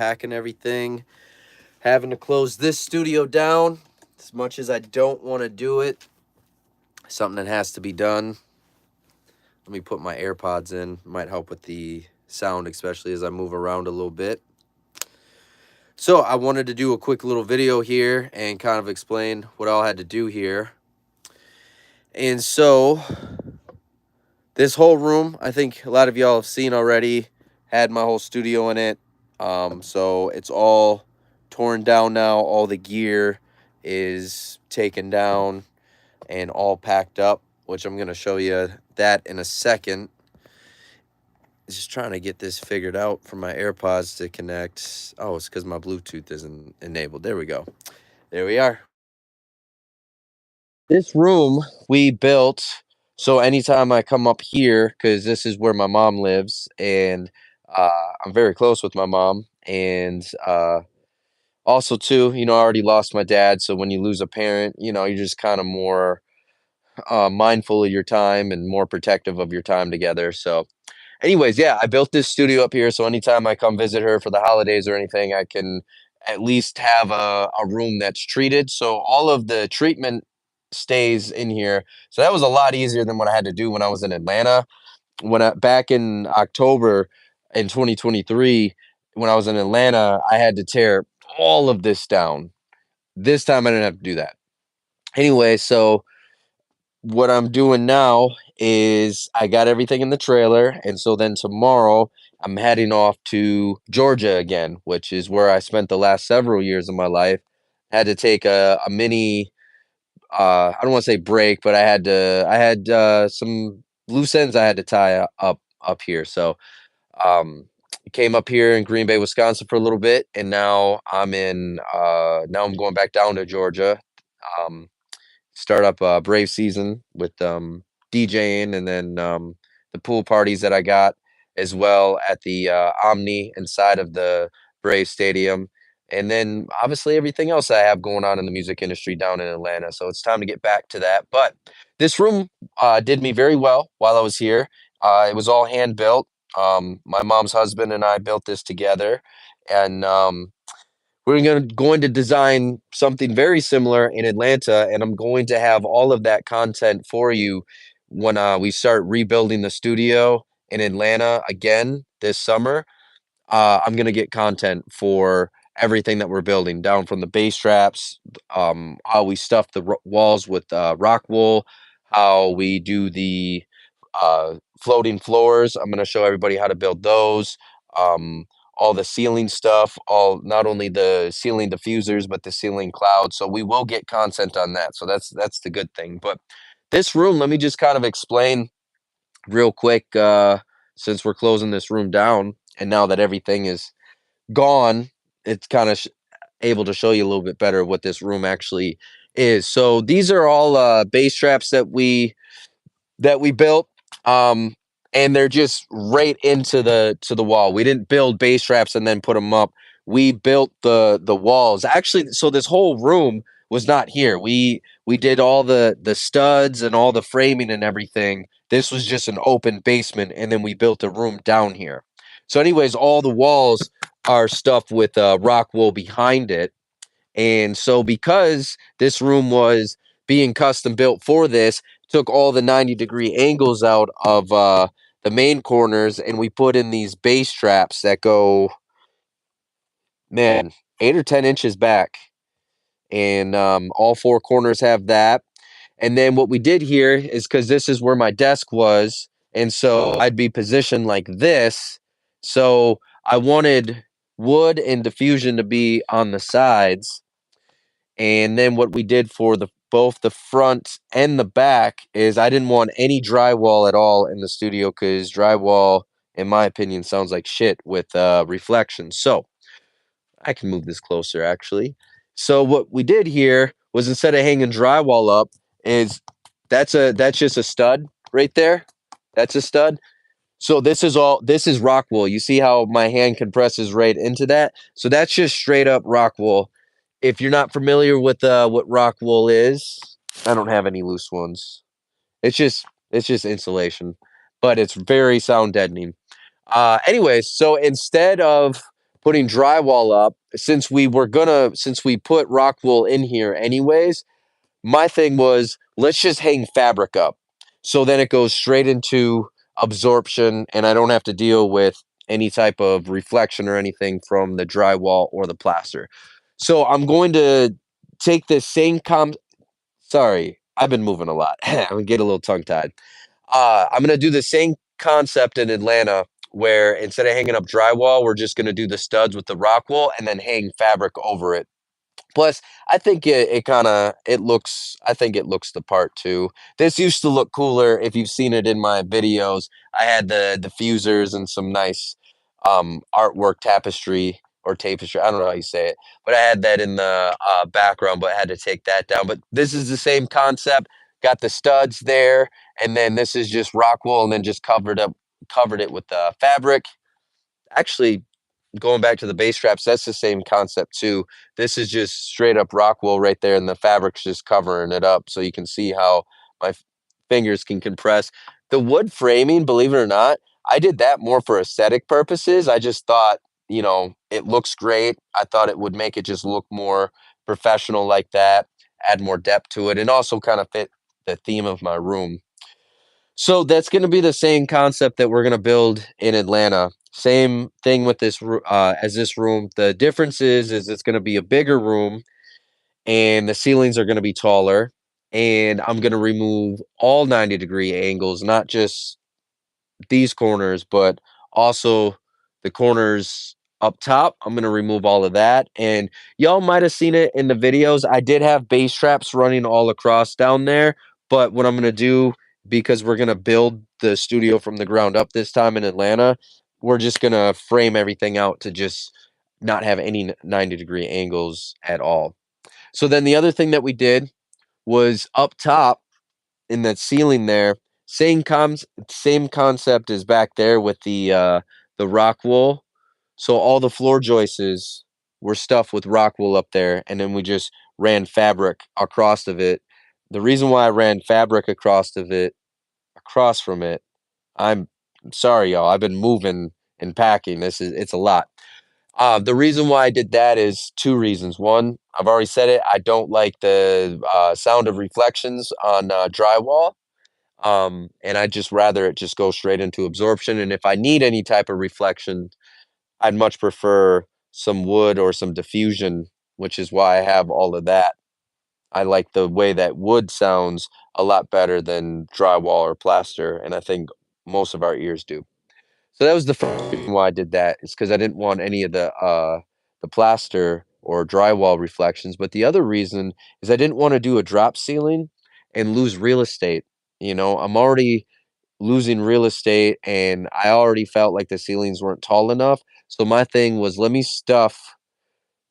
packing everything, having to close this studio down. As much as I don't want to do it, something that has to be done. Let me put my AirPods in. Might help with the sound, especially as I move around a little bit. So I wanted to do a quick little video here and kind of explain what all I had to do here. And so this whole room, I think a lot of y'all have seen already, had my whole studio in it. So it's all torn down now. All the gear is taken down and all packed up, which I'm going to show you that in a second. Just trying to get this figured out for my AirPods to connect. Oh, it's because my Bluetooth isn't enabled. There we go. There we are. This room we built so anytime I come up here, because this is where my mom lives, and I'm very close with my mom, and also too, I already lost my dad, so when you lose a parent, you're just kind of more mindful of your time and more protective of your time together. So anyways, yeah, I built this studio up here, so anytime I come visit her for the holidays or anything, I can at least have a room that's treated. So all of the treatment stays in here. So that was a lot easier than what I had to do when I was in Atlanta. Back in October in 2023, when I was in Atlanta, I had to tear all of this down. This time I didn't have to do that. Anyway, so what I'm doing now is I got everything in the trailer, and so then tomorrow I'm heading off to Georgia again, which is where I spent the last several years of my life. Had to take a mini I don't want to say break, but I had some loose ends I had to tie up here. So um came up here in Green Bay, Wisconsin for a little bit, and now I'm going back down to Georgia. Um Start up a Brave season with DJing, and then the pool parties that I got as well at the Omni inside of the Brave Stadium. And then obviously everything else I have going on in the music industry down in Atlanta. So it's time to get back to that. But this room did me very well while I was here. It was all hand built. My mom's husband and I built this together. And we're going to design something very similar in Atlanta, and I'm going to have all of that content for you when we start rebuilding the studio in Atlanta again this summer. I'm gonna get content for everything that we're building, down from the bass traps, how we stuff the walls with rock wool, how we do the floating floors. I'm gonna show everybody how to build those. All the ceiling stuff, all not only the ceiling diffusers, but the ceiling cloud. So we will get content on that. So that's the good thing. But this room, let me just kind of explain real quick, since we're closing this room down, and now that everything is gone, it's kind of able to show you a little bit better what this room actually is. So these are all bass traps that we built, um, and they're just right into the wall. We didn't build bass traps and then put them up. We built the walls. Actually, so this whole room was not here. We did all the studs and all the framing and everything. This was just an open basement, and then we built a room down here. So, anyways, all the walls are stuffed with rock wool behind it. And so because this room was being custom built for this, took all the 90-degree angles out of the main corners, and we put in these bass traps that go, man, 8 or 10 inches back. And all four corners have that. And then what we did here is, because this is where my desk was, and so I'd be positioned like this. So I wanted wood and diffusion to be on the sides. And then what we did for both the front and the back is I didn't want any drywall at all in the studio, because drywall, in my opinion, sounds like shit with reflections. So I can move this closer actually. So what we did here was, instead of hanging drywall up, is that's just a stud right there. That's a stud. So this is rock wool. You see how my hand compresses right into that? So that's just straight up rock wool. If you're not familiar with what rock wool is, I don't have any loose ones. It's just insulation, but it's very sound deadening. Anyways, so instead of putting drywall up, since we put rock wool in here anyways, my thing was let's just hang fabric up. So then it goes straight into absorption and I don't have to deal with any type of reflection or anything from the drywall or the plaster. So I'm going to take this same sorry, I've been moving a lot. I'm getting a little tongue tied. I'm gonna do the same concept in Atlanta where instead of hanging up drywall, we're just gonna do the studs with the rock wool and then hang fabric over it. Plus, I think it kinda it looks I think it looks the part too. This used to look cooler if you've seen it in my videos. I had the diffusers and some nice, artwork tapestry or tapestry, I don't know how you say it, but I had that in the, background, but I had to take that down, but this is the same concept, got the studs there, and then this is just rock wool and then just covered it with, fabric. Actually, going back to the bass straps, that's the same concept too. This is just straight up rock wool right there, and the fabric's just covering it up, so you can see how my fingers can compress. The wood framing, believe it or not, I did that more for aesthetic purposes. I just thought, it looks great. I thought it would make it just look more professional like that, add more depth to it, and also kind of fit the theme of my room. So that's gonna be the same concept that we're gonna build in Atlanta. Same thing with as this room. The difference is it's gonna be a bigger room and the ceilings are gonna be taller. And I'm gonna remove all 90-degree angles, not just these corners, but also the corners up top. I'm gonna remove all of that. And y'all might have seen it in the videos. I did have bass traps running all across down there, but what I'm gonna do, because we're gonna build the studio from the ground up this time in Atlanta, we're just gonna frame everything out to just not have any 90-degree angles at all. So then the other thing that we did was up top in that ceiling there, same concept as back there with the rock wool. So all the floor joists were stuffed with rock wool up there, and then we just ran fabric across of it. The reason why I ran fabric across from it, I'm sorry, y'all. I've been moving and packing. It's a lot. The reason why I did that is two reasons. One, I've already said it. I don't like the sound of reflections on drywall. And I'd just rather it just go straight into absorption. And if I need any type of reflection, I'd much prefer some wood or some diffusion, which is why I have all of that. I like the way that wood sounds a lot better than drywall or plaster, and I think most of our ears do. So that was the first reason why I did that. It's because I didn't want any of the plaster or drywall reflections. But the other reason is I didn't want to do a drop ceiling and lose real estate. I'm already losing real estate and I already felt like the ceilings weren't tall enough. So my thing was let me stuff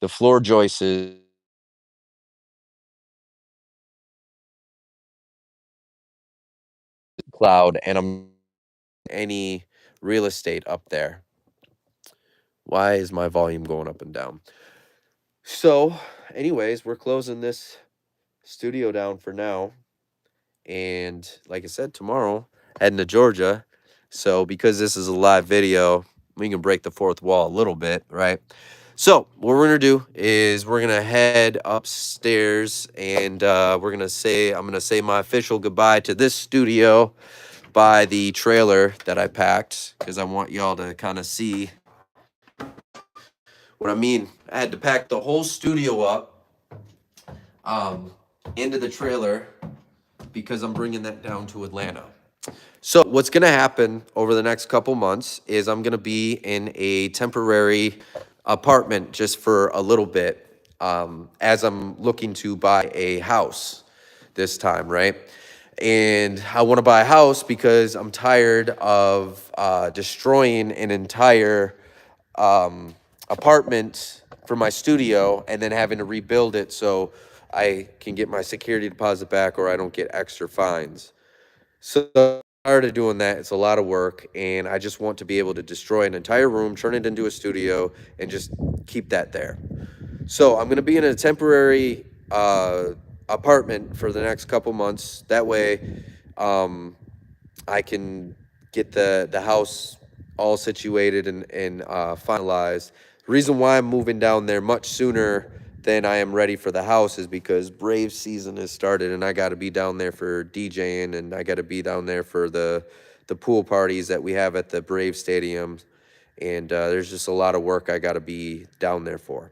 the floor joists cloud and I'm any real estate up there. Why is my volume going up and down? So, anyways, we're closing this studio down for now. And like I said, tomorrow, heading to Georgia. So, because this is a live video, we can break the fourth wall a little bit, right? So, what we're going to do is we're going to head upstairs and I'm going to say my official goodbye to this studio by the trailer that I packed because I want y'all to kind of see what I mean. I had to pack the whole studio up um, into the trailer because I'm bringing that down to Atlanta. So what's going to happen over the next couple months is I'm going to be in a temporary apartment just for a little bit as I'm looking to buy a house this time, right? And I want to buy a house because I'm tired of destroying an entire apartment for my studio and then having to rebuild it so I can get my security deposit back or I don't get extra fines. So I'm tired of doing that. It's a lot of work, and I just want to be able to destroy an entire room, turn it into a studio, and just keep that there. So I'm going to be in a temporary apartment for the next couple months. That way, I can get the house all situated and finalized The reason why I'm moving down there much sooner than I am ready for the house is because Braves season has started, and I got to be down there for DJing, and I got to be down there for the pool parties that we have at the Brave Stadium, and there's just a lot of work I got to be down there for.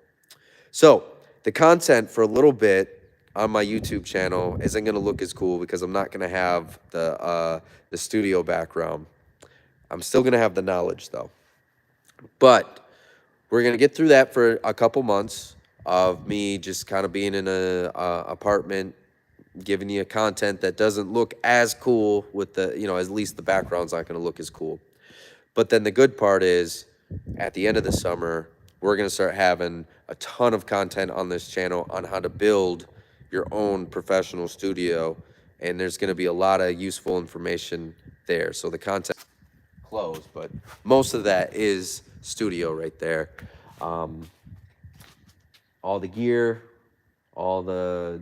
So the content for a little bit on my YouTube channel isn't going to look as cool because I'm not going to have the studio background. I'm still going to have the knowledge though. But we're going to get through that for a couple months of me just kind of being in a apartment, giving you content that doesn't look as cool with the, at least the background's not going to look as cool. But then the good part is at the end of the summer, we're going to start having a ton of content on this channel on how to build your own professional studio. And there's going to be a lot of useful information there. So the content closed, but most of that is studio right there. All the gear, all the,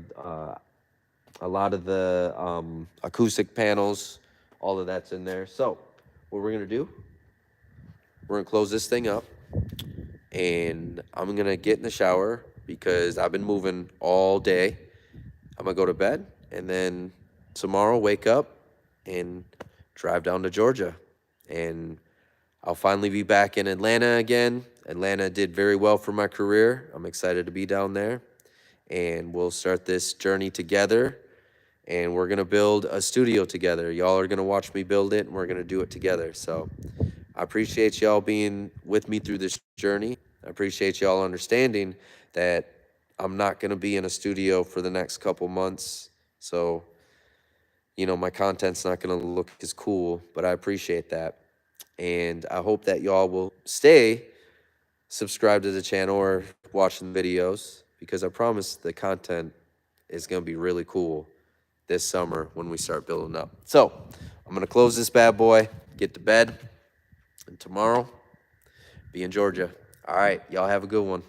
a lot of the acoustic panels, all of that's in there. So what we're going to do, we're going to close this thing up, and I'm going to get in the shower because I've been moving all day. I'm going to go to bed, and then tomorrow wake up and drive down to Georgia. And I'll finally be back in Atlanta again. Atlanta did very well for my career. I'm excited to be down there. And we'll start this journey together. And we're going to build a studio together. Y'all are going to watch me build it, and we're going to do it together. So I appreciate y'all being with me through this journey. I appreciate y'all understanding that I'm not going to be in a studio for the next couple months. So, my content's not going to look as cool, but I appreciate that. And I hope that y'all will stay subscribed to the channel or watching the videos, because I promise the content is going to be really cool this summer when we start building up. So I'm going to close this bad boy, get to bed, and tomorrow be in Georgia. All right, y'all have a good one.